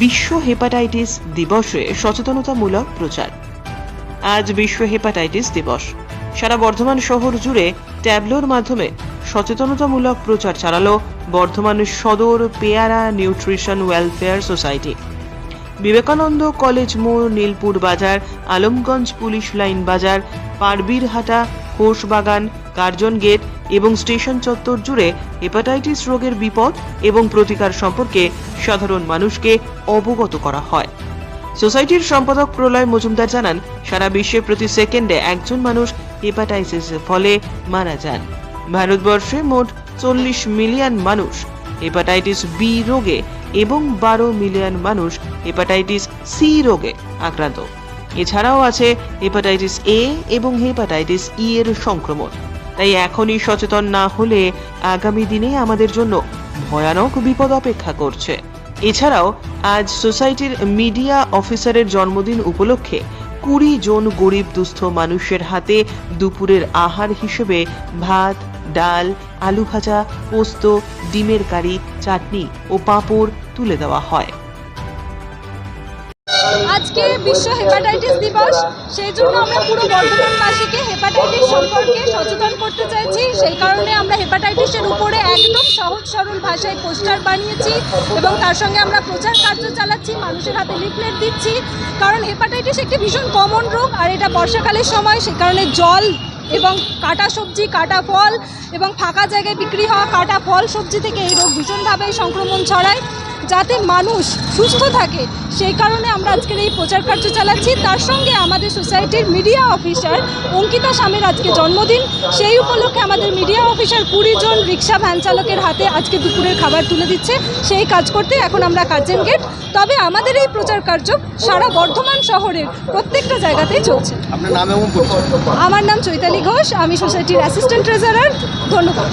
বিশ্ব হেপাটাইটিস দিবসে সচেতনতামূলক প্রচার। আজ বিশ্ব হেপাটাইটিস দিবস। সারা বর্ধমান শহর জুড়ে ট্যাবলোর মাধ্যমে সচেতনতামূলক প্রচার চালালো বর্ধমান সদর পেয়ারা nutrition welfare society. Vivekananda college মোড়, নীলপুর বাজার, আলমগঞ্জ পুলিশ লাইন বাজার, পারবীরহাটা, ঘোষবাগান, কার্জন গেট এবং স্টেশন চত্বর জুড়ে হেপাটাইটিস রোগের বিপদ এবং প্রতিকার সম্পর্কে সাধারণ মানুষকে অবগত করা হয়। সোসাইটির সম্পাদক প্রলয় মজুমদার জানান, সারা বিশ্বে প্রতি সেকেন্ডে একজন মানুষ হেপাটাইটিসের ফলে মারা যান। ভারতবর্ষে মোট 40 মিলিয়ন মানুষ হেপাটাইটিস বি রোগে এবং 12 মিলিয়ন মানুষ হেপাটাইটিস সি রোগে আক্রান্ত। এছাড়াও আছে হেপাটাইটিস এ এবং হেপাটাইটিস ই এর সংক্রমণ। তাই এখনই সচেতন না হলে আগামী দিনে আমাদের জন্য ভয়ানক বিপদ অপেক্ষা করছে। এছাড়াও আজ সোসাইটির মিডিয়া অফিসারের জন্মদিন উপলক্ষে 20 জন গরিব দুস্থ মানুষের হাতে দুপুরের আহার হিসেবে ভাত, ডাল, আলু ভাজা, পোস্ত, ডিমের কারি, চাটনি ও পাঁপড় তুলে দেওয়া হয়। আজকে বিশ্ব হেপাটাইটিস দিবস, সেই জন্য আমরা পুরো বর্ধমানবাসীকে হেপাটাইটিস সম্পর্কে সচেতন করতে চাইছি। সেই কারণে আমরা হেপাটাইটিসের উপরে একদম সহজ সরল ভাষায় পোস্টার বানিয়েছি এবং তার সঙ্গে আমরা প্রচার কার্য চালাচ্ছি, মানুষের হাতে লিফলেট দিচ্ছি। কারণ হেপাটাইটিস একটি ভীষণ কমন রোগ, আর এটা বর্ষাকালের সময়, সেই কারণে জল এবং কাটা সবজি, কাটা ফল এবং ফাঁকা জায়গায় বিক্রি হওয়া কাটা ফল সবজি থেকে এই রোগ ভীষণভাবে সংক্রমণ ছড়ায়। যাতে মানুষ সুস্থ থাকে সেই কারণে আমরা আজকের এই প্রচার কার্য চালাচ্ছি। তার সঙ্গে আমাদের সোসাইটির মিডিয়া অফিসার অঙ্কিতা স্বামীর আজকে জন্মদিন, সেই উপলক্ষে আমাদের মিডিয়া অফিসার 20 জন রিক্সা ভ্যান চালকের হাতে আজকে দুপুরের খাবার তুলে দিচ্ছে। সেই কাজ করতে এখন আমরা কার্জন গেট। তবে আমাদের এই প্রচার কার্য সারা বর্ধমান শহরের প্রত্যেকটা জায়গাতেই চলছে। আপনার নাম এবং পরিচয়? আমার নাম চৈতালি ঘোষ, আমি সোসাইটির অ্যাসিস্ট্যান্ট ট্রেজারার। ধন্যবাদ।